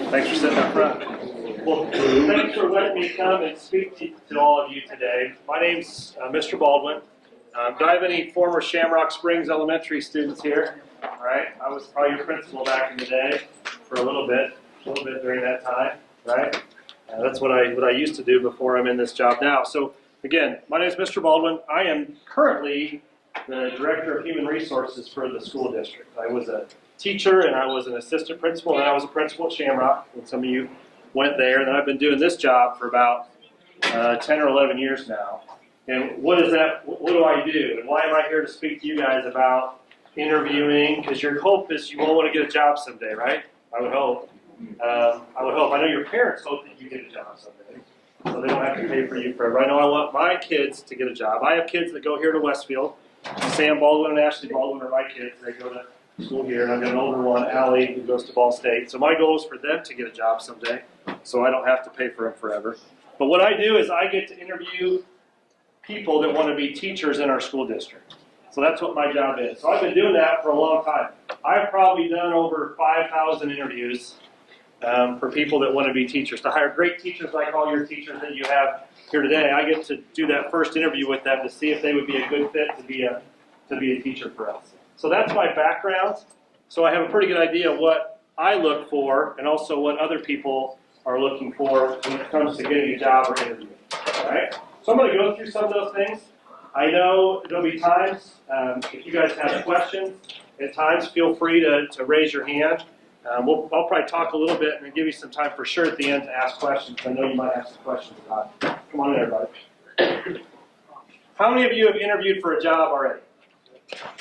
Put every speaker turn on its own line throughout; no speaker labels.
Thanks for sitting up front. Well, thanks for letting me come and speak to all of you today. My name's Mr. Baldwin. Do I have any former Shamrock Springs Elementary students here? All right, I was probably your principal back in the day for a little bit during that time, right? That's what I used to do before I'm in this job now. So again, my name is Mr. Baldwin. I am currently the Director of Human Resources for the school district. I was a teacher and I was an assistant principal and I was a principal at Shamrock, and some of you went there, and then I've been doing this job for about 10 or 11 years now. And what is that? What do I do? And why am I here to speak to you guys about interviewing? Because your hope is you all want to get a job someday, right? I would hope. I know your parents hope that you get a job someday, so they don't have to pay for you forever. I know I want my kids to get a job. I have kids that go here to Westfield. Sam Baldwin and Ashley Baldwin are my kids. They go to school here, and I've got an older one, Allie, who goes to Ball State. So my goal is for them to get a job someday, so I don't have to pay for them forever. But what I do is I get to interview people that want to be teachers in our school district. So that's what my job is. So I've been doing that for a long time. I've probably done over 5,000 interviews for people that want to be teachers. To hire great teachers like all your teachers that you have here today, I get to do that first interview with them to see if they would be a good fit to be a teacher for us. So that's my background. So I have a pretty good idea of what I look for and also what other people are looking for when it comes to getting a job or interviewing. All right? So I'm going to go through some of those things. I know there'll be times, if you guys have questions, at times feel free to raise your hand. I'll probably talk a little bit and then give you some time for sure at the end to ask questions. I know you might have some questions about it. Come on in, everybody. How many of you have interviewed for a job already?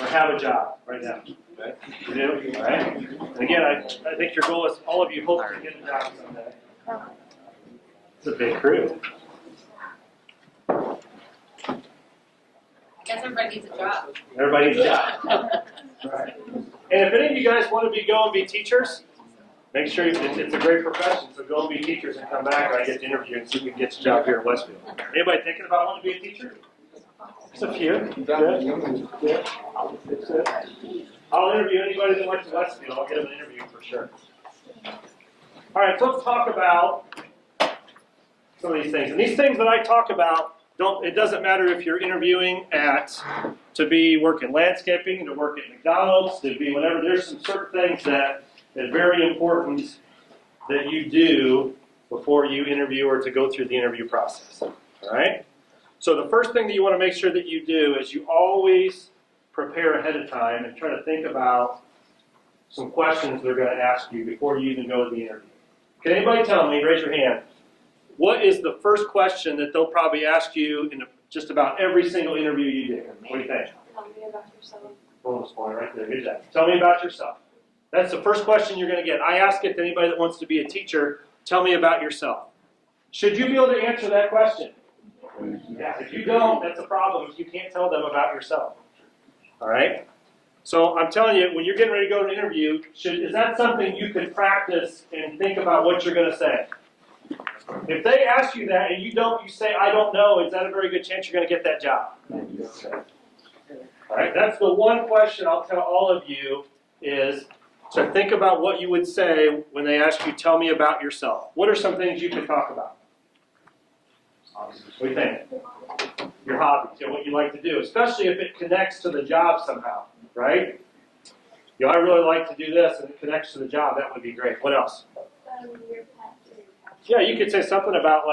Or have a job right now? Okay. You do? All right. And again, I think your goal is all of you hope to get a job someday. It's a big crew.
I guess everybody needs a job.
Everybody needs a job. Right. And if any of you guys want to go and be teachers, make sure it's a great profession. So go and be teachers and come back and I get to interview and see if we can get you a job here at Westfield. Anybody thinking about wanting to be a teacher? There's a few. Good. I'll interview anybody that went to Westfield. I'll get them an interview for sure. All right, so let's talk about some of these things. And these things that I talk about, it doesn't matter if you're interviewing to be working landscaping, to work at McDonald's, to be whatever. There's some certain things that are very important that you do before you interview or to go through the interview process. All right? So the first thing that you want to make sure that you do is you always prepare ahead of time and try to think about some questions they're going to ask you before you even go to the interview. Can anybody tell me, raise your hand, what is the first question that they'll probably ask you in just about every single interview you do? What do you think?
Tell me about yourself.
Bonus point right there. Good job. Tell me about yourself. That's the first question you're going to get. I ask it to anybody that wants to be a teacher, tell me about yourself. Should you be able to answer that question? Yeah, if you don't, that's a problem if you can't tell them about yourself. All right? So I'm telling you, when you're getting ready to go to an interview, is that something you could practice and think about what you're going to say? If they ask you that and you say, I don't know, is that a very good chance you're going to get that job? All right, that's the one question I'll tell all of you is to think about what you would say when they ask you, tell me about yourself. What are some things you can talk about? What do you think? Your hobbies, what you like to do, especially if it connects to the job somehow, right? I really like to do this and it connects to the job. That would be great. What else?
Your pets.
Yeah, you could say something about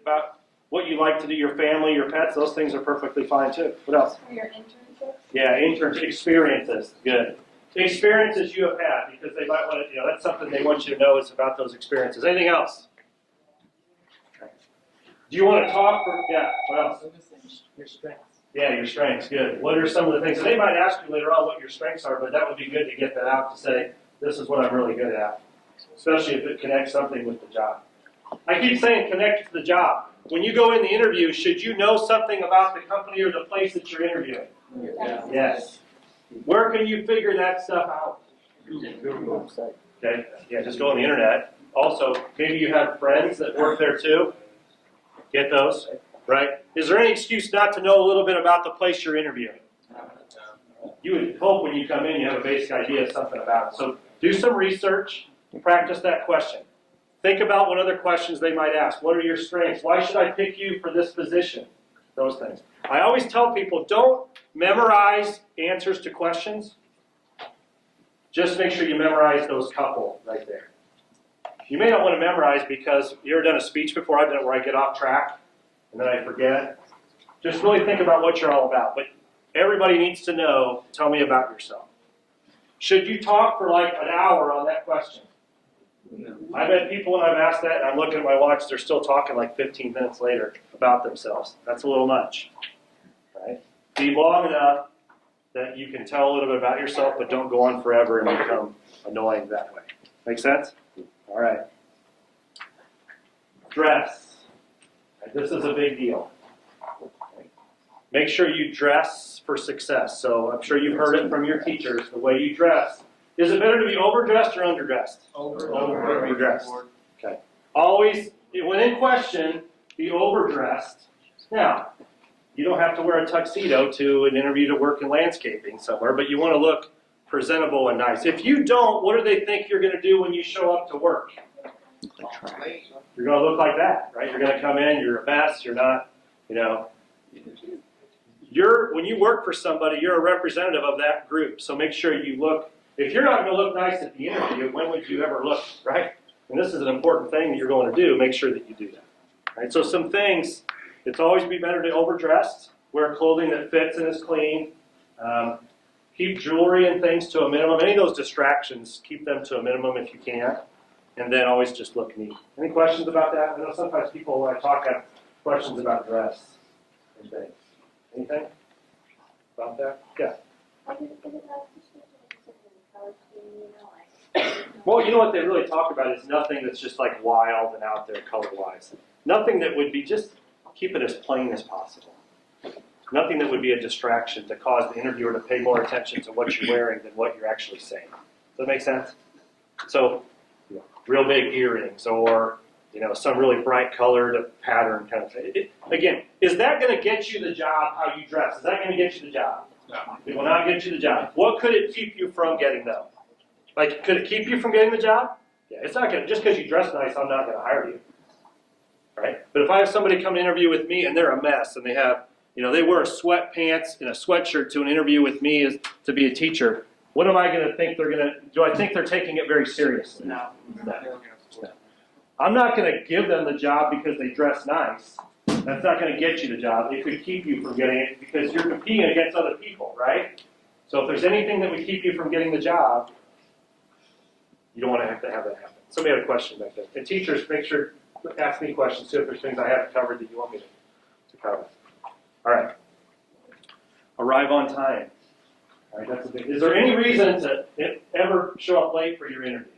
about what you like to do, your family, your pets. Those things are perfectly fine too. What else?
Or your internships.
Yeah, internship experiences. Good. Experiences you have had, because they might want to. That's something they want you to know is about those experiences. Anything else? Do you want to talk for? Yeah. What else?
Your strengths.
Yeah, your strengths. Good. What are some of the things? They might ask you later on what your strengths are, but that would be good to get that out to say this is what I'm really good at, especially if it connects something with the job. I keep saying connect to the job. When you go in the interview, should you know something about the company or the place that you're interviewing?
Yeah.
Yes. Where can you figure that stuff out? Okay. Yeah, just go on the internet. Also, maybe you have friends that work there too. Get those, right? Is there any excuse not to know a little bit about the place you're interviewing? You would hope when you come in you have a basic idea of something about it. So do some research and practice that question. Think about what other questions they might ask. What are your strengths? Why should I pick you for this position? Those things. I always tell people, don't memorize answers to questions. Just make sure you memorize those couple right there. You may not want to memorize because you ever done a speech before? I've done it where I get off track and then I forget. Just really think about what you're all about. But everybody needs to know, tell me about yourself. Should you talk for like an hour on that question? No. I've had people when I've asked that, and I'm looking at my watch, they're still talking like 15 minutes later about themselves. That's a little much. Right? Be long enough that you can tell a little bit about yourself, but don't go on forever and become annoying that way. Make sense? All right. Dress. Right, this is a big deal. Make sure you dress for success. So I'm sure you've heard it from your teachers, the way you dress. Is it better to be overdressed or underdressed? Overdressed. Okay. Always, when in question, be overdressed. Now, you don't have to wear a tuxedo to an interview to work in landscaping somewhere, but you want to look presentable and nice. If you don't, what do they think you're going to do when you show up to work? You're going to look like that, right? You're going to come in, you're a mess, you're not, when you work for somebody, you're a representative of that group. So make sure you look. If you're not going to look nice at the interview, when would you ever look, right? And this is an important thing that you're going to do. Make sure that you do that. Right? So some things, it's always be better to overdress. Wear clothing that fits and is clean. Keep jewelry and things to a minimum. Any of those distractions, keep them to a minimum if you can. And then always just look neat. Any questions about that? I know sometimes people, when I talk, have questions about dress and things. Anything about that? Yeah. Well, you know what they really talk about is nothing that's just like wild and out there color-wise. Nothing that would be, just keep it as plain as possible. Nothing that would be a distraction to cause the interviewer to pay more attention to what you're wearing than what you're actually saying. Does that make sense? So, real big earrings or, some really bright colored pattern kind of thing. Again, is that going to get you the job, how you dress? Is that going to get you the job? No. It will not get you the job. What could it keep you from getting, though? Like, could it keep you from getting the job? Yeah, it's not going to, just because you dress nice, I'm not going to hire you. Right? But if I have somebody come to interview with me and they're a mess and they have, they wear sweatpants and a sweatshirt to an interview with me as to be a teacher, what am I going to think they're going to, do I think they're taking it very seriously? No. I'm not going to give them the job because they dress nice. That's not going to get you the job. It could keep you from getting it because you're competing against other people, right? So if there's anything that would keep you from getting the job, you don't want to have that happen. Somebody had a question back there. And teachers, make sure, ask me questions too if there's things I haven't covered that you want me to cover. All right. Arrive on time. All right, that's a big. Is there any reason to ever show up late for your interview?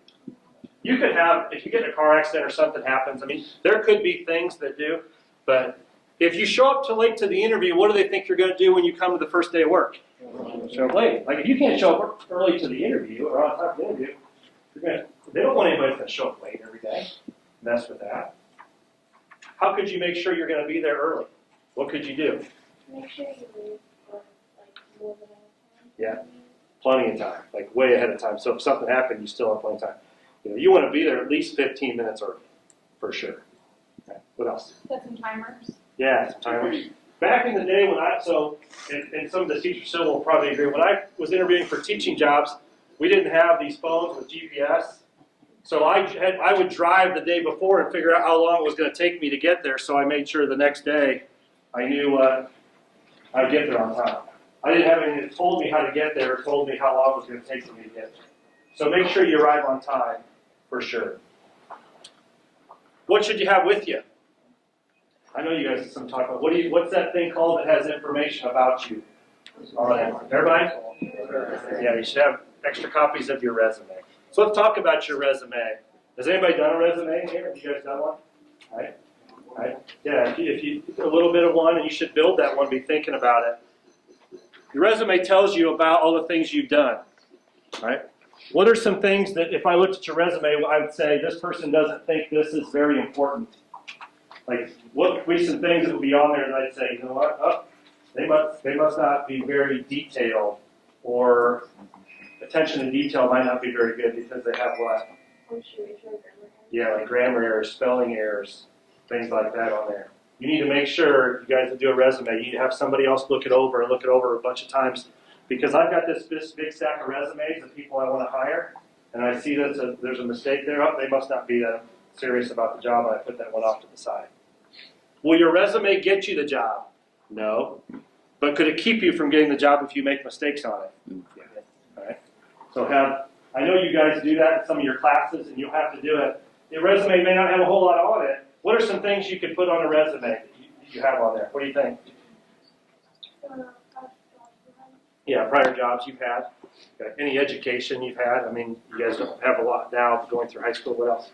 You could have, if you get in a car accident or something happens, there could be things that do, but if you show up too late to the interview, what do they think you're going to do when you come to the first day of work? Show up late. Like if you can't show up early to the interview or on time of the interview, they don't want anybody to show up late every day. Mess with that. How could you make sure you're going to be there early? What could you do?
Make sure you leave for more than enough time.
Yeah, plenty of time, like way ahead of time. So if something happened, you still have plenty of time. You want to be there at least 15 minutes early, for sure. Okay. What else?
Set some timers.
Yeah, some timers. Back in the day when and some of the teachers still will probably agree, when I was interviewing for teaching jobs, we didn't have these phones with GPS. So I would drive the day before and figure out how long it was going to take me to get there, so I made sure the next day I knew I'd get there on time. I didn't have anything that told me how to get there or told me how long it was going to take for me to get there. So make sure you arrive on time, for sure. What should you have with you? I know you guys have some talk about, what's that thing called that has information about you? All right, everybody? Yeah, you should have extra copies of your resume. So let's talk about your resume. Has anybody done a resume here? Have you guys done one? All right. Yeah, if you a little bit of one, and you should build that one, be thinking about it. Your resume tells you about all the things you've done. Right? What are some things that if I looked at your resume, I would say this person doesn't think this is very important? Like, what would be some things that would be on there that I'd say, you know what, they must not be very detailed, or attention to detail might not be very good because they have what?
punctuation or grammar errors?
Yeah, like grammar errors, spelling errors, things like that on there. You need to make sure, you guys that do a resume, you need to have somebody else look it over a bunch of times. Because I've got this big stack of resumes of people I want to hire, and I see that there's a mistake there. Oh, they must not be that serious about the job, and I put that one off to the side. Will your resume get you the job? No. But could it keep you from getting the job if you make mistakes on it? Yeah. All right. So I know you guys do that in some of your classes, and you'll have to do it. Your resume may not have a whole lot on it. What are some things you could put on a resume that you have on there? What do you think? Yeah, prior jobs you've had. Okay. Any education you've had. I mean, you guys don't have a lot now going through high school. What else?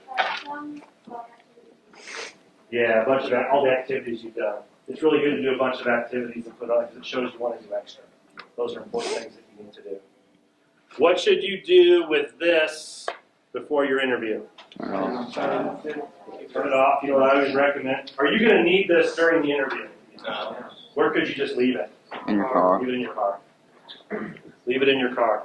Yeah, a bunch of all the activities you've done. It's really good to do a bunch of activities and put on because it shows you want to do extra. Those are important things that you need to do. What should you do with this before your interview?
Turn it off.
Turn it off. You know what I always recommend? Are you going to need this during the interview?
No.
Where could you just leave it?
In your car.
Leave it in your car. Leave it in your car.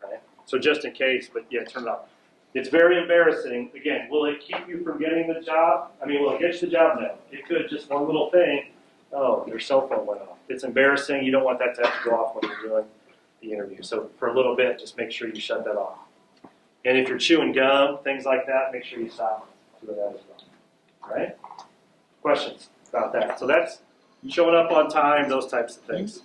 Okay. So just in case, but yeah, turn it off. It's very embarrassing. Again, will it keep you from getting the job? I mean, will it get you the job? No. It could, just one little thing. Oh, your cell phone went off. It's embarrassing. You don't want that to have to go off when you're doing the interview. So for a little bit, just make sure you shut that off. And if you're chewing gum, things like that, make sure you stop doing that as well. All right? Questions about that? So that's showing up on time, those types of things.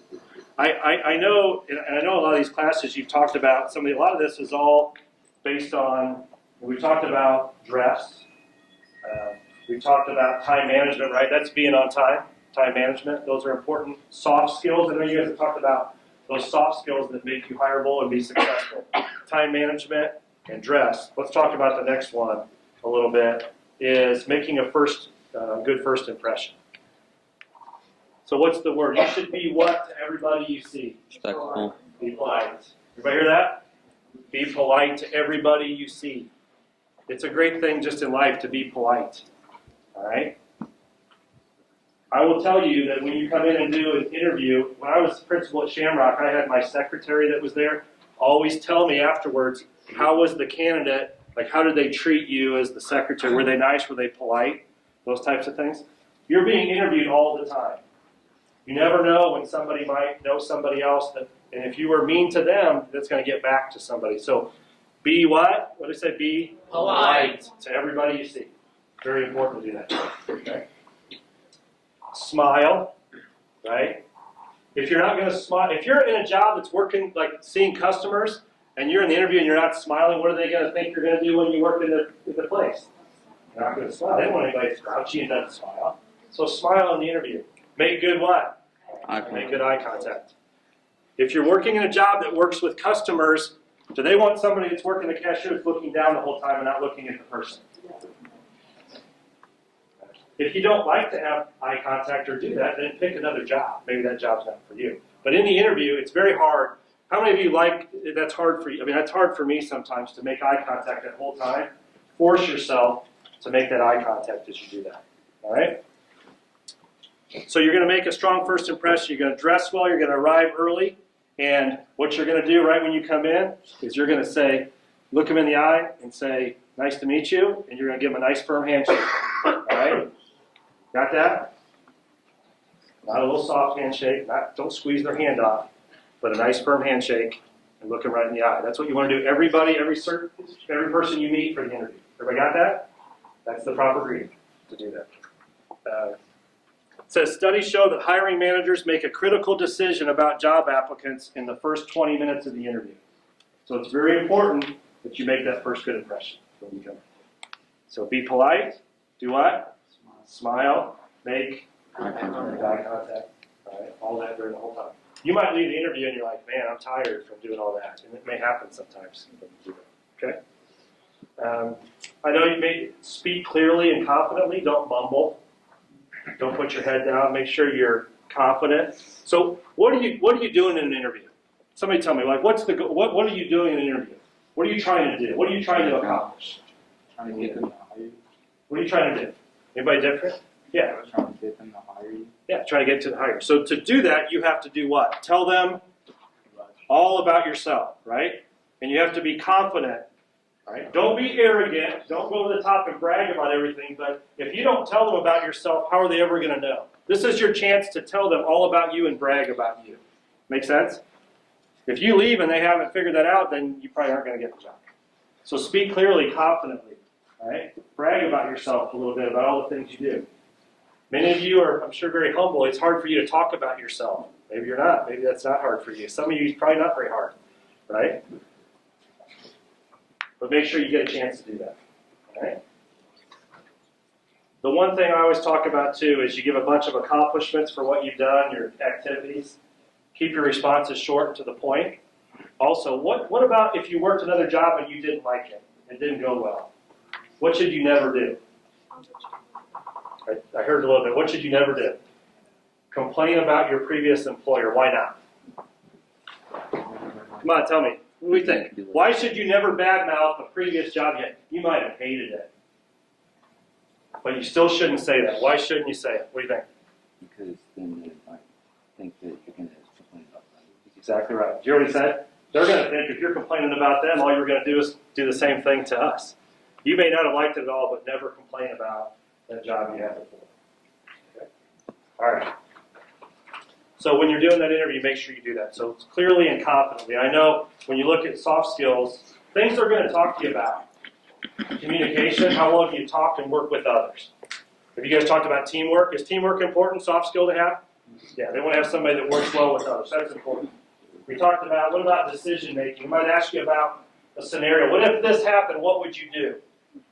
I know, and I know a lot of these classes you've talked about, a lot of this is all based on, we talked about dress, we talked about time management, right? That's being on time management. Those are important soft skills. I know you guys have talked about those soft skills that make you hireable and be successful. Time management and dress. Let's talk about the next one a little bit, is making a good first impression. So what's the word? You should be what to everybody you see?
Respectful.
Be polite. Everybody hear that? Be polite to everybody you see. It's a great thing just in life to be polite. All right? I will tell you that when you come in and do an interview, when I was principal at Shamrock, I had my secretary that was there always tell me afterwards, how was the candidate, like how did they treat you as the secretary? Were they nice? Were they polite? Those types of things. You're being interviewed all the time. You never know when somebody might know somebody else, and if you were mean to them, that's going to get back to somebody. So be what? What did I say? Be polite to everybody you see. Very important to do that. Okay. Smile, right? If you're not going to smile, if you're in a job that's working, like seeing customers, and you're in the interview and you're not smiling, what are they going to think you're going to do when you work in the place? You're not going to smile. They don't want anybody grouchy and doesn't smile. So smile in the interview. Make good what? Make good eye contact. If you're working in a job that works with customers, do they want somebody that's working the cashier that's looking down the whole time and not looking at the person? If you don't like to have eye contact or do that, then pick another job. Maybe that job's not for you. But in the interview, it's very hard. How many of you that's hard for you? I mean, that's hard for me sometimes to make eye contact that whole time. Force yourself to make that eye contact as you do that. All right? So you're going to make a strong first impression. You're going to dress well. You're going to arrive early. And what you're going to do right when you come in is you're going to say, look them in the eye and say, nice to meet you. And you're going to give them a nice firm handshake. All right? Got that? Not a little soft handshake. Don't squeeze their hand off. But a nice firm handshake and look them right in the eye. That's what you want to do. Everybody, every person you meet for the interview. Everybody got that? That's the proper greeting to do that. It says, studies show that hiring managers make a critical decision about job applicants in the first 20 minutes of the interview. So it's very important that you make that first good impression when you come in. So be polite. Do what? Smile. Make eye contact. All that during the whole time. You might leave the interview and you're like, man, I'm tired from doing all that. And it may happen sometimes. Okay? I know you may speak clearly and confidently. Don't mumble. Don't put your head down. Make sure you're confident. So what are you doing in an interview? Somebody tell me, like, what are you doing in an interview? What are you trying to do? What are you trying to accomplish?
Trying to get them to hire you.
What are you trying to do? Anybody different? Yeah.
Trying to get them to hire you.
Yeah, try to get to the hire. So to do that, you have to do what? Tell them all about yourself, right? And you have to be confident Right? Don't be arrogant. Don't go to the top and brag about everything. But if you don't tell them about yourself, how are they ever going to know? This is your chance to tell them all about you and brag about you. Make sense? If you leave and they haven't figured that out, then you probably aren't going to get the job. So speak clearly, confidently. Right? Brag about yourself a little bit, about all the things you do. Many of you are, I'm sure, very humble. It's hard for you to talk about yourself. Maybe you're not. Maybe that's not hard for you. Some of you, it's probably not very hard. Right? But make sure you get a chance to do that. All right? The one thing I always talk about too is you give a bunch of accomplishments for what you've done, your activities. Keep your responses short and to the point. Also, what about if you worked another job and you didn't like it? It didn't go well. What should you never do? I heard a little bit. What should you never do? Complain about your previous employer. Why not? Come on, tell me. What do you think? Why should you never badmouth a previous job yet? You might have hated it. But you still shouldn't say that. Why shouldn't you say it? What do you think?
Because then they might think that you're going to complain about them.
Exactly right. You already said? They're going to think if you're complaining about them, all you're going to do is do the same thing to us. You may not have liked it at all, but never complain about that job you had before. Okay? All right. So when you're doing that interview, make sure you do that. So clearly and confidently. I know when you look at soft skills, things they're going to talk to you about. Communication, how well do you talk and work with others? Have you guys talked about teamwork? Is teamwork important, soft skill to have? Yeah, they want to have somebody that works well with others. That's important. We talked about, what about decision making? We might ask you about a scenario. What if this happened? What would you do?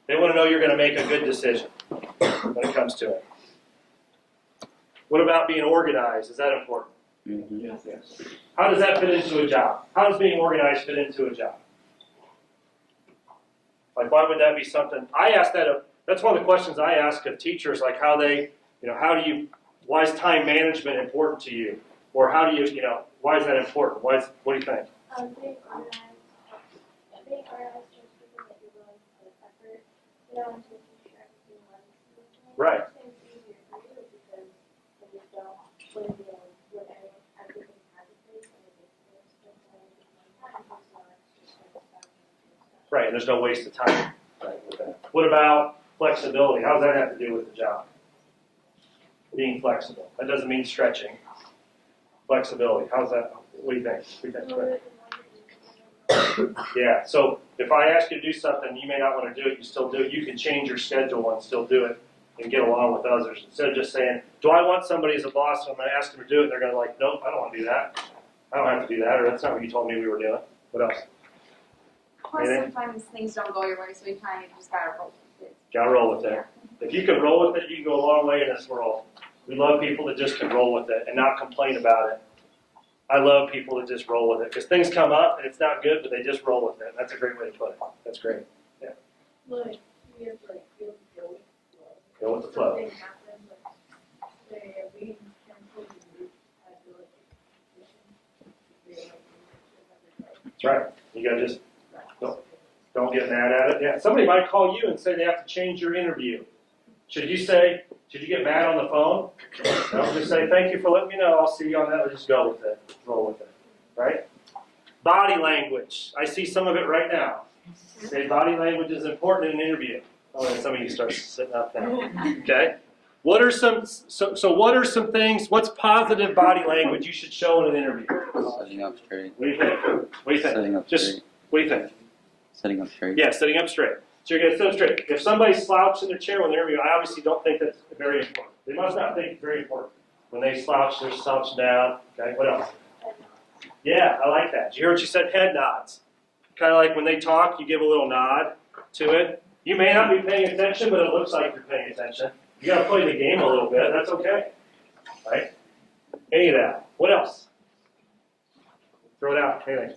They want to know you're going to make a good decision when it comes to it. What about being organized? Is that important?
Mm-hmm.
Yes. How does that fit into a job? How does being organized fit into a job? Like, why would that be something? I ask that. That's one of the questions I ask of teachers. Like, how they, why is time management important to you? Or how do you, why is that important? What do you think?
Being organized. Being organized shows people that you're willing to put effort, and making sure everything runs smoothly.
Right.
It's easier for you because when you don't, when everything has a place and it makes sense, time, there's no extra stuff.
Right, and there's no waste of time. Right, with that. What about flexibility? How does that have to do with the job? Being flexible. That doesn't mean stretching. Flexibility. How's that? What do you think? Yeah, so if I ask you to do something, you may not want to do it, you still do it. You can change your schedule and still do it and get along with others. Instead of just saying, do I want somebody as a boss, and I'm going to ask them to do it, and they're going to like, nope, I don't want to do that. I don't have to do that, or that's not what you told me we were doing. What else?
Plus, sometimes things don't go your way, so you kind of just gotta roll with it.
Gotta roll with it. If you can roll with it, you can go a long way in this world. We love people that just can roll with it and not complain about it. I love people that just roll with it because things come up and it's not good, but they just roll with it. That's a great way to put it. That's great. Yeah.
Like, you have to feel the flow.
Go with the flow.
Something happens, like, say, a meeting canceled, you had to,
That's right. You gotta just don't get mad at it. Yeah. Somebody might call you and say they have to change your interview. Should you get mad on the phone? No, just say, thank you for letting me know. I'll see you on that. Or just go with it. Roll with it. Right? Body language. I see some of it right now. Say body language is important in an interview. Oh, and some of you start sitting up now. Okay? What are some things, what's positive body language you should show in an interview?
Setting up straight.
What do you think? What do you think?
Setting up straight.
What do you think?
Setting up straight.
Yeah, sitting up straight. So you're going to sit up straight. If somebody slouches in their chair when they're interviewing, I obviously don't think that's very important. They must not think it's very important. When they slouch, they're slouching down. Okay, what else? Yeah, I like that. Did you hear what you said? Head nods. Kind of like when they talk, you give a little nod to it. You may not be paying attention, but it looks like you're paying attention. You got to play the game a little bit. That's okay. Right? Any of that. What else? Throw it out. Anything.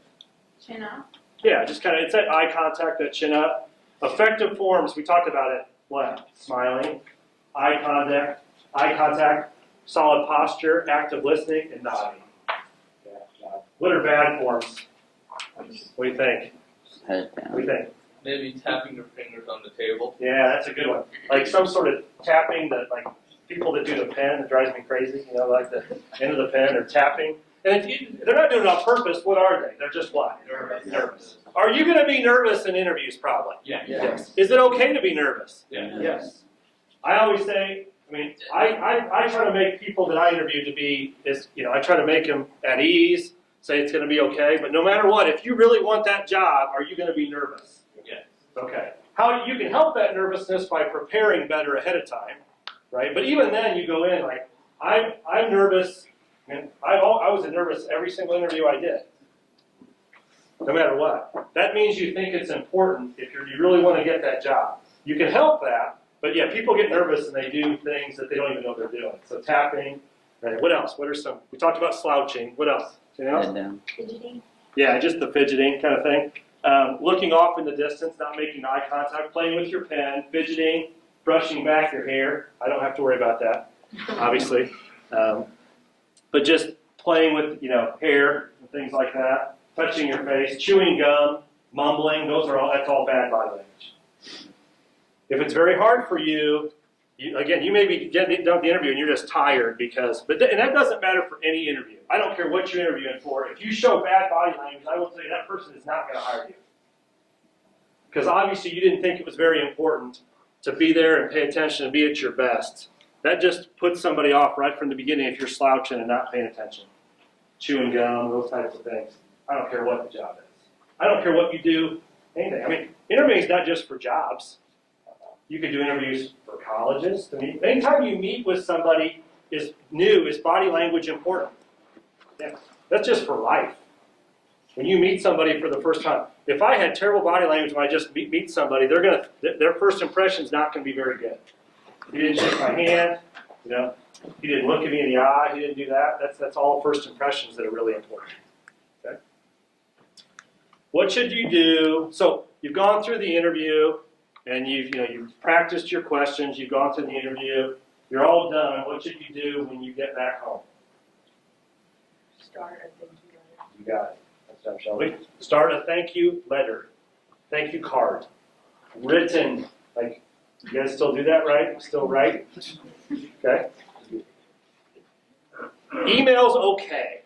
Chin up.
Yeah, just kind of, it's that eye contact, that chin up. Effective forms, we talked about it. What? Smiling, eye contact, solid posture, active listening, and nodding. Yeah, nod. What are bad forms? What do you think?
Head
What
down.
do you think?
Maybe tapping your fingers on the table.
Yeah, that's a good one. Like some sort of tapping that, like people that do the pen, it drives me crazy. Like the end of the pen or tapping. And they're not doing it on purpose, what are they? They're just what? Nervous. Are you going to be nervous in interviews? Probably.
Yeah.
Yes. Is it okay to be nervous?
Yeah.
Yes. I always say, I try to make people that I interview to be, I try to make them at ease, say it's going to be okay. But no matter what, if you really want that job, are you going to be nervous?
Yeah.
Okay. How you can help that nervousness by preparing better ahead of time, right? But even then, you go in like, I'm nervous, and I was nervous every single interview I did, no matter what. That means you think it's important if you really want to get that job. You can help that, but yeah, people get nervous and they do things that they don't even know they're doing. So tapping, right? What else? What are some? We talked about slouching. What else? Anything else?
Head down.
Fidgeting.
Yeah, just the fidgeting kind of thing. Looking off in the distance, not making eye contact, playing with your pen, fidgeting, brushing back your hair. I don't have to worry about that, obviously. But just playing with, hair and things like that, touching your face, chewing gum, mumbling, that's all bad body language. If it's very hard for you, you may be getting done with the interview and you're just tired and that doesn't matter for any interview. I don't care what you're interviewing for. If you show bad body language, I will tell you that person is not going to hire you. Because obviously you didn't think it was very important to be there and pay attention and be at your best. That just puts somebody off right from the beginning if you're slouching and not paying attention. Chewing gum, those types of things. I don't care what the job is. I don't care what you do, anything. Interviewing is not just for jobs. You could do interviews for colleges. Anytime you meet with somebody is body language important. Yeah. That's just for life. When you meet somebody for the first time, if I had terrible body language when I just meet somebody, their first impression is not going to be very good. He didn't shake my hand, he didn't look at me in the eye, he didn't do that. That's all first impressions that are really important. Okay? What should you do? So you've gone through the interview and you've practiced your questions, you've gone through the interview, you're all done. What should you do when you get back home?
Start a thank you letter.
You got it. That's done, shall we? Start a thank you letter. Thank you card. Written. You guys still do that, right? Still write? Okay. Email's okay.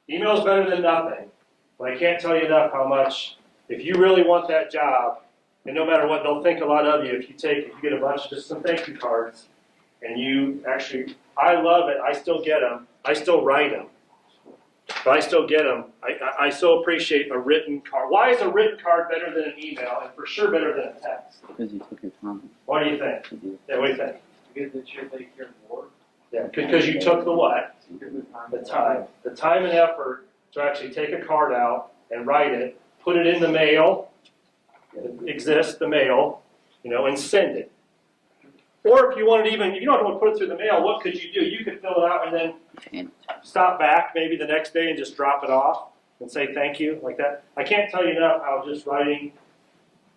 Email's better than nothing. But I can't tell you enough how much, if you really want that job, and no matter what, they'll think a lot of you if you get a bunch of just some thank you cards, and I love it. I still get them. I still write them. But I still get them. I so appreciate a written card. Why is a written card better than an email, and for sure better than a text?
Because you took your time.
What do you think? Yeah, what do you think?
Because the chair take care more.
Yeah, because you took the what? The time. The time and effort to actually take a card out and write it, put it in the mail, it exists, the mail, and send it. Or if you don't want to put it through the mail, what could you do? You could fill it out and then stop back maybe the next day and just drop it off and say thank you, like that. I can't tell you enough how just writing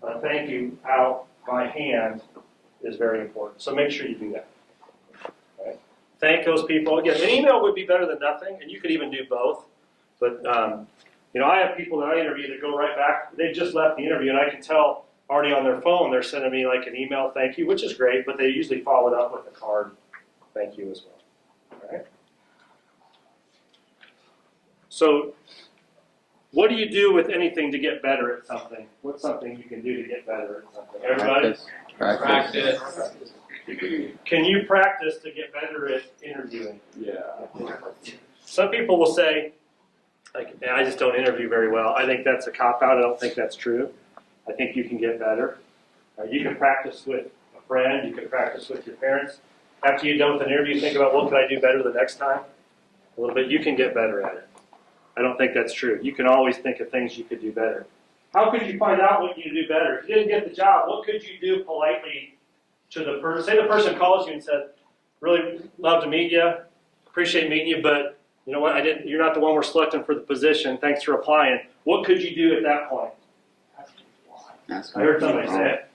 a thank you out by hand is very important. So make sure you do that. Right? Thank those people. Again, an email would be better than nothing, and you could even do both. But, I have people that I interview that go right back. They just left the interview, and I can tell already on their phone they're sending me like an email thank you, which is great, but they usually follow it up with a card thank you as well. All right? So what do you do with anything to get better at something? What's something you can do to get better at something? Everybody?
Practice.
Can you practice to get better at interviewing?
Yeah.
Some people will say, I just don't interview very well. I think that's a cop-out. I don't think that's true. I think you can get better. You can practice with a friend. You can practice with your parents. After you're done with an interview, think about what can I do better the next time? A little bit. You can get better at it. I don't think that's true. You can always think of things you could do better. How could you find out what you could do better? If you didn't get the job, what could you do politely to the person? Say the person calls you and said, really love to meet you, appreciate meeting you, but you know what, you're not the one we're selecting for the position. Thanks for applying. What could you do at that point? I heard somebody say it.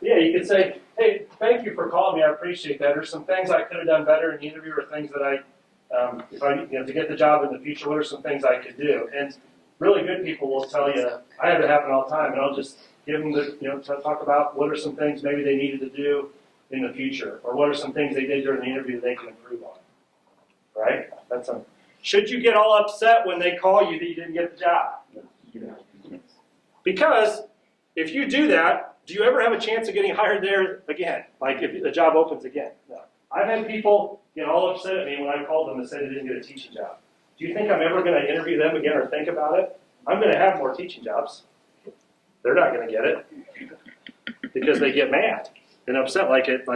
Yeah, you could say, hey, thank you for calling me. I appreciate that. There's some things I could have done better in the interview, or things that to get the job in the future, what are some things I could do? And really good people will tell you, I have it happen all the time, and I'll just give them talk about what are some things maybe they needed to do in the future, or what are some things they did during the interview that they can improve on. Right? That's Should you get all upset when they call you that you didn't get the job? Because if you do that, do you ever have a chance of getting hired there again? Like if the job opens again? No. I've had people get all upset at me when I called them and said they didn't get a teaching job. Do you think I'm ever going to interview them again or think about it? I'm going to have more teaching jobs. They're not going to get it because they get mad and upset that's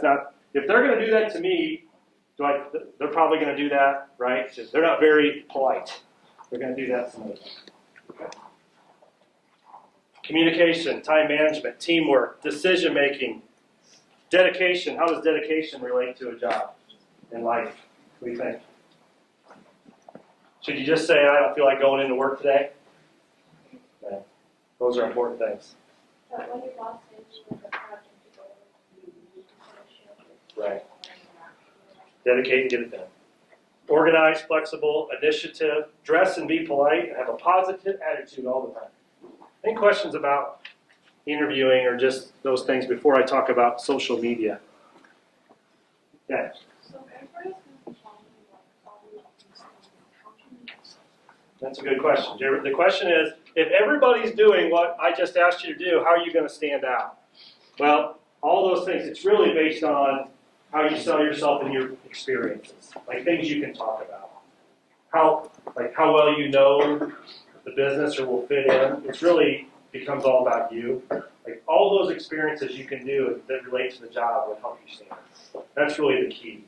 not, if they're going to do that to me, they're probably going to do that, right? They're not very polite. They're going to do that to some other time. Okay. Communication, time management, teamwork, decision making, dedication. How does dedication relate to a job in life? What do you think? Should you just say, I don't feel like going into work today? No. Those are important things.
But when your boss says you have a project to go over, you need to finish it.
Right. Dedicate and get it done. Organized, flexible, initiative, dress and be polite, and have a positive attitude all the time. Any questions about interviewing or just those things before I talk about social media? Yeah.
So everybody's going to be following like all the things. How can you
That's a good question. The question is, if everybody's doing what I just asked you to do, how are you going to stand out? Well, all those things, it's really based on how you sell yourself and your experiences, like things you can talk about. How well you know the business or will fit in. It really becomes all about you. Like all those experiences you can do that relate to the job will help you stand. That's really the key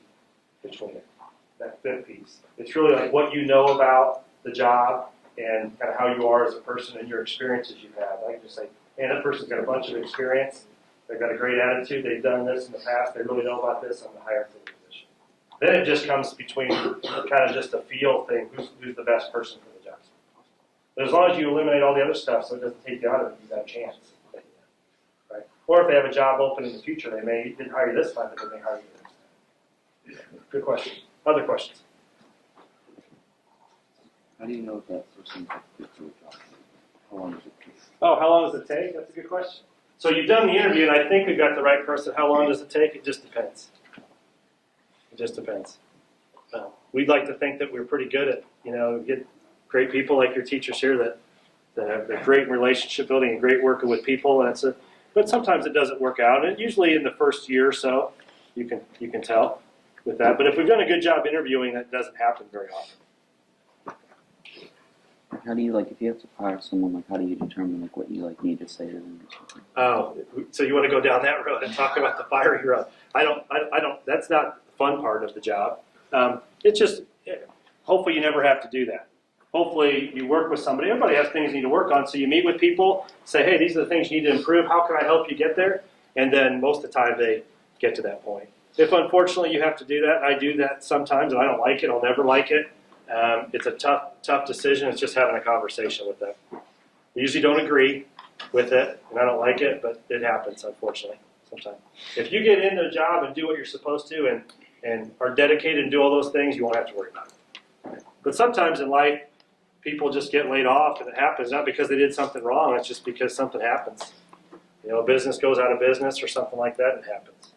between it, that fit piece. It's really like what you know about the job and kind of how you are as a person and your experiences you've had. I can just say, man, that person's got a bunch of experience. They've got a great attitude. They've done this in the past. They really know about this. I'm going to hire for the position. Then it just comes between kind of just a feel thing. Who's the best person for the job? But as long as you eliminate all the other stuff so it doesn't take you out of it, you've got a chance. Right? Or if they have a job open in the future, they didn't hire you this time, but they may hire you next time. Good question. Other questions?
How do you know if that person's fit for a job? How long does it take?
Oh, how long does it take? That's a good question. So you've done the interview, and I think we've got the right person. How long does it take? It just depends. It just depends. We'd like to think that we're pretty good at, get great people like your teachers here that have a great relationship building and great working with people. And but sometimes it doesn't work out. And usually in the first year or so, you can tell with that. But if we've done a good job interviewing, that doesn't happen very often.
How do you if you have to fire someone, how do you determine what you need to say to them or something?
Oh, so you want to go down that road and talk about the firing road? I don't. That's not the fun part of the job. It's just, hopefully you never have to do that. Hopefully you work with somebody. Everybody has things you need to work on. So you meet with people, say, hey, these are the things you need to improve. How can I help you get there? And then most of the time they get to that point. If unfortunately you have to do that, and I do that sometimes, and I don't like it, I'll never like it. It's a tough decision. It's just having a conversation with them. We usually don't agree with it, and I don't like it, but it happens, unfortunately, sometimes. If you get into a job and do what you're supposed to and are dedicated and do all those things, you won't have to worry about it. But sometimes in life, people just get laid off, and it happens not because they did something wrong. It's just because something happens. A business goes out of business or something like that, it happens.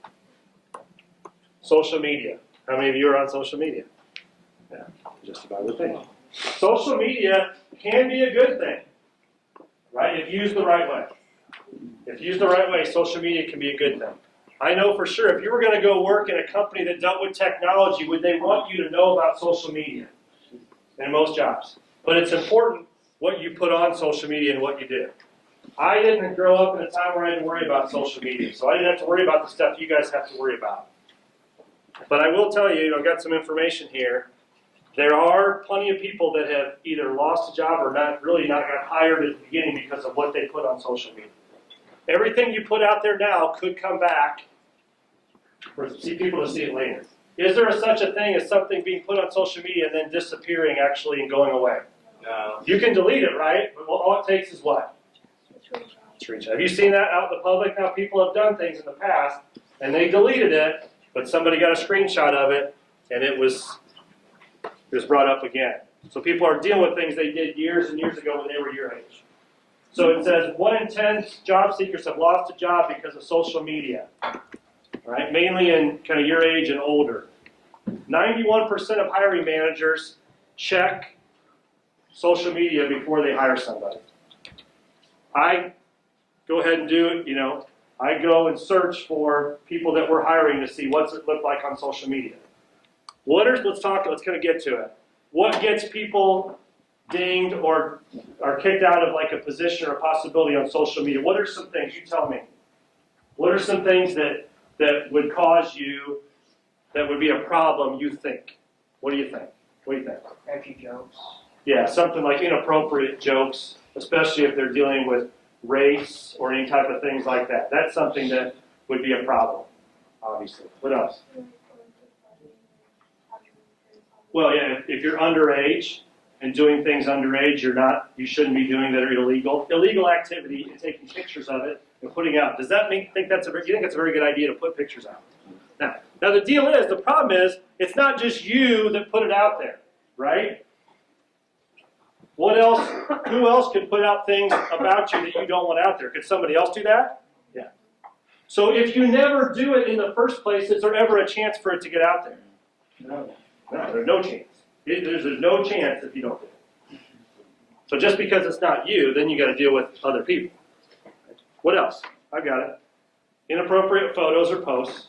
Social media. How many of you are on social media? Yeah, just about the thing. Social media can be a good thing, right? If used the right way. If used the right way, social media can be a good thing. I know for sure if you were going to go work in a company that dealt with technology, would they want you to know about social media? In most jobs. But it's important what you put on social media and what you do. I didn't grow up in a time where I didn't worry about social media, so I didn't have to worry about the stuff you guys have to worry about. But I will tell you, I've got some information here. There are plenty of people that have either lost a job or not got hired at the beginning because of what they put on social media. Everything you put out there now could come back for people to see it later. Is there such a thing as something being put on social media and then disappearing actually and going away?
No.
You can delete it, right? But all it takes is what? It's reach out. Have you seen that out in the public? Now people have done things in the past and they deleted it, but somebody got a screenshot of it and it was brought up again. So people are dealing with things they did years and years ago when they were your age. So it says 1 in 10 job seekers have lost a job because of social media. Right? Mainly in kind of your age and older. 91% of hiring managers check social media before they hire somebody. I go ahead and do it, I go and search for people that we're hiring to see what's it look like on social media. Let's kind of get to it. What gets people dinged or are kicked out of like a position or a possibility on social media? What are some things? You tell me. What are some things that would cause you, that would be a problem, you think? What do you think? What do you think?
Edgy jokes.
Yeah, something like inappropriate jokes, especially if they're dealing with race or any type of things like that. That's something that would be a problem, obviously. What else? Well, yeah, if you're underage and doing things underage, you shouldn't be doing that are illegal. Illegal activity and taking pictures of it and putting out. Does that you think that's a very good idea to put pictures out? Now the deal is, the problem is, it's not just you that put it out there, right? What else? Who else could put out things about you that you don't want out there? Could somebody else do that? Yeah. So if you never do it in the first place, is there ever a chance for it to get out there? No, there's no chance. There's no chance if you don't do it. So just because it's not you, then you got to deal with other people. What else? I got it. Inappropriate photos or posts.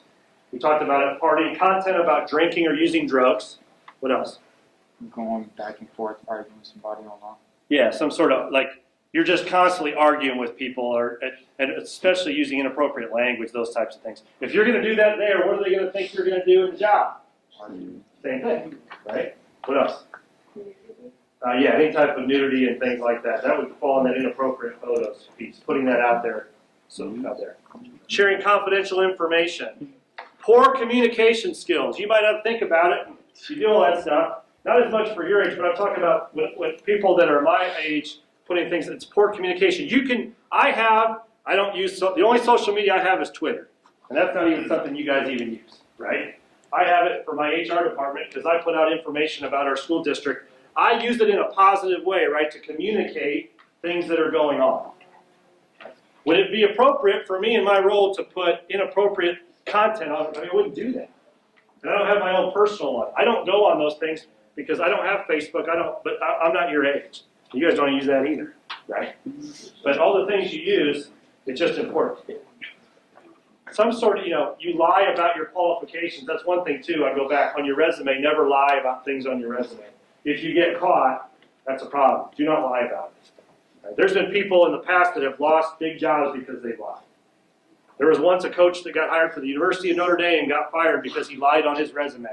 We talked about it. Partying, content about drinking or using drugs. What else?
Going back and forth, arguing with somebody online.
Yeah, some sort of, like, you're just constantly arguing with people, and especially using inappropriate language, those types of things. If you're going to do that there, what are they going to think you're going to do in the job? Same thing, right? What else? Yeah, any type of nudity and things like that. That would fall in that inappropriate photos piece, putting that out there. Out there. Sharing confidential information. Poor communication skills. You might not think about it. You do all that stuff. Not as much for your age, but I'm talking about with people that are my age, putting things, it's poor communication. I don't use, the only social media I have is Twitter. And that's not even something you guys even use, right? I have it for my HR department because I put out information about our school district. I use it in a positive way, right, to communicate things that are going on. Would it be appropriate for me in my role to put inappropriate content on? I wouldn't do that. And I don't have my own personal one. I don't go on those things because I don't have Facebook. But I'm not your age. You guys don't use that either, right? But all the things you use, it's just important. Some sort of, you lie about your qualifications. That's one thing too. I go back on your resume. Never lie about things on your resume. If you get caught, that's a problem. Do not lie about it. Right? There's been people in the past that have lost big jobs because they lied. There was once a coach that got hired for the University of Notre Dame and got fired because he lied on his resume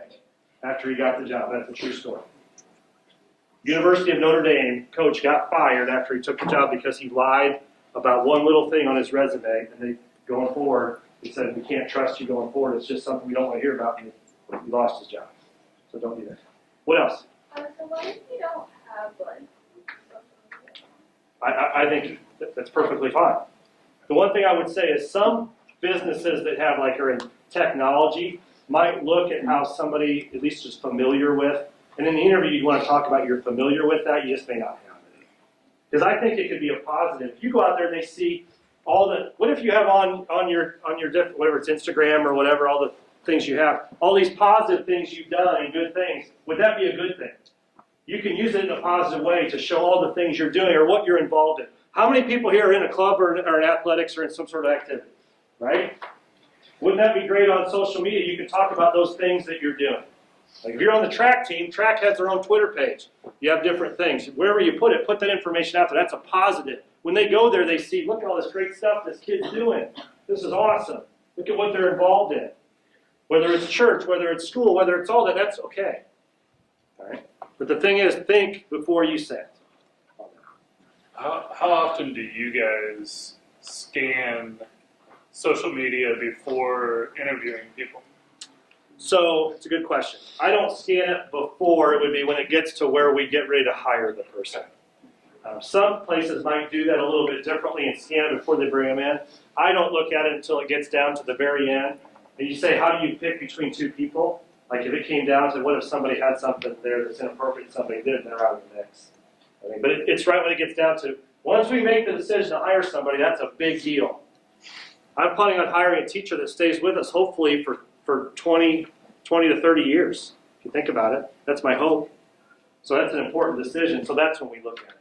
after he got the job. That's a true story. University of Notre Dame coach got fired after he took the job because he lied about one little thing on his resume, and they, going forward, he said, we can't trust you going forward. It's just something we don't want to hear about. And he lost his job. So don't do that. What else?
So what if you don't have like social media?
I think that's perfectly fine. The one thing I would say is some businesses that have are in technology might look at how somebody at least is familiar with, and in the interview you want to talk about you're familiar with that, you just may not have it. Because I think it could be a positive. If you go out there and they see all the, what if you have on your different, whatever it's Instagram or whatever, all the things you have, all these positive things you've done and good things, would that be a good thing? You can use it in a positive way to show all the things you're doing or what you're involved in. How many people here are in a club or in athletics or in some sort of activity, right? Wouldn't that be great on social media? You can talk about those things that you're doing. Like if you're on the track team, track has their own Twitter page. You have different things. Wherever you put it, put that information out there. That's a positive. When they go there, they see, look at all this great stuff this kid's doing. This is awesome. Look at what they're involved in. Whether it's church, whether it's school, whether it's all that, that's okay. All right? But the thing is, think before you say it.
How often do you guys scan social media before interviewing people?
So, it's a good question. I don't scan it before. It would be when it gets to where we get ready to hire the person. Some places might do that a little bit differently and scan it before they bring them in. I don't look at it until it gets down to the very end. And you say, how do you pick between two people? Like if it came down to what if somebody had something there that's inappropriate, somebody did, and they're out of the mix. But it's right when it gets down to, once we make the decision to hire somebody, that's a big deal. I'm planning on hiring a teacher that stays with us, hopefully, for 20 to 30 years. If you think about it, that's my hope. So that's an important decision. So that's when we look at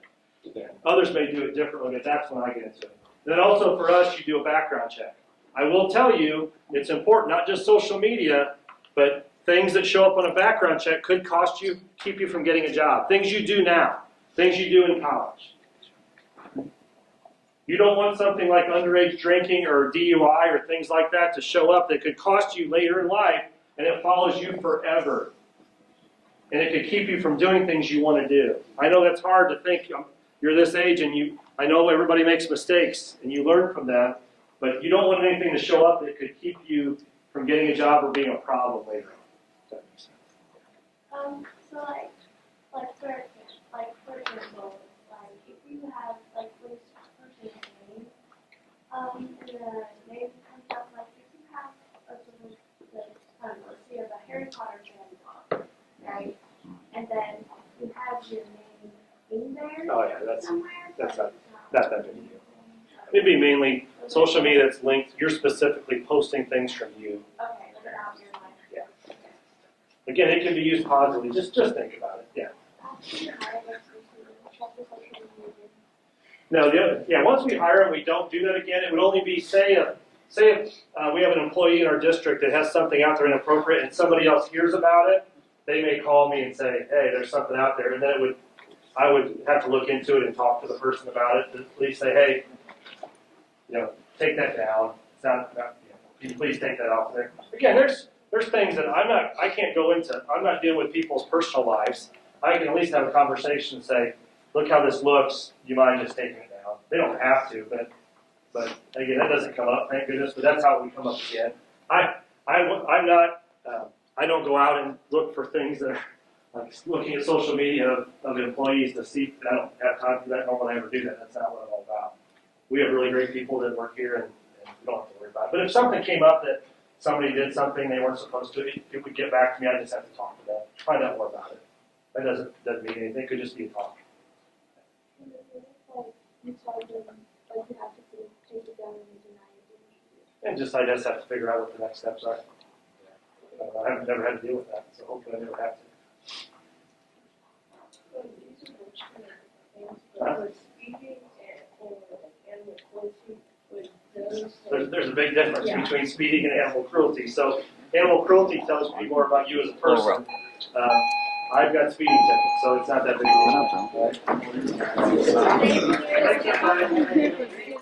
it. Others may do it differently, but that's when I get into it. Then also for us, you do a background check. I will tell you, it's important, not just social media, but things that show up on a background check could cost you, keep you from getting a job. Things you do now, things you do in college. You don't want something like underage drinking or DUI or things like that to show up that could cost you later in life, and it follows you forever. And it could keep you from doing things you want to do. I know that's hard to think. You're this age, and I know everybody makes mistakes, and you learn from them, but you don't want anything to show up that could keep you from getting a job or being a problem later on. If that makes sense.
So for example, like if you have like this person's name, and the name comes up, like if you have a sort of, let's say you have a Harry Potter fan blog, right? And then you have your name in there
Oh yeah, that's
somewhere.
that's
but
not that big a deal. It'd be mainly social media that's linked. You're specifically posting things from you.
Okay, like out your life.
Yeah. Again, it can be used positively. Just think about it. Yeah. No, once we hire them, we don't do that again. It would only be, say if we have an employee in our district that has something out there inappropriate and somebody else hears about it, they may call me and say, hey, there's something out there. And then I would have to look into it and talk to the person about it. At least say, hey, take that down. It's not can you please take that off there? Again, there's things that I can't go into. I'm not dealing with people's personal lives. I can at least have a conversation and say, look how this looks. Do you mind just taking it down? They don't have to, but again, that doesn't come up, thank goodness. But that's how it would come up again. I'm not. I don't go out and look for things that are like looking at social media of employees to see. I don't have time for that. Nor will I ever do that. That's not what I'm all about. We have really great people that work here, and we don't have to worry about it. But if something came up that somebody did something they weren't supposed to, it would get back to me. I just have to talk to them, find out more about it. That doesn't mean anything. It could just be a talk. And I just have to figure out what the next steps are. I haven't never had to deal with that, so hopefully I never have to. There's a big difference between speeding and animal cruelty. So animal cruelty tells me more about you as a person. I've got speeding tickets, so it's not that big a deal.
Thank you.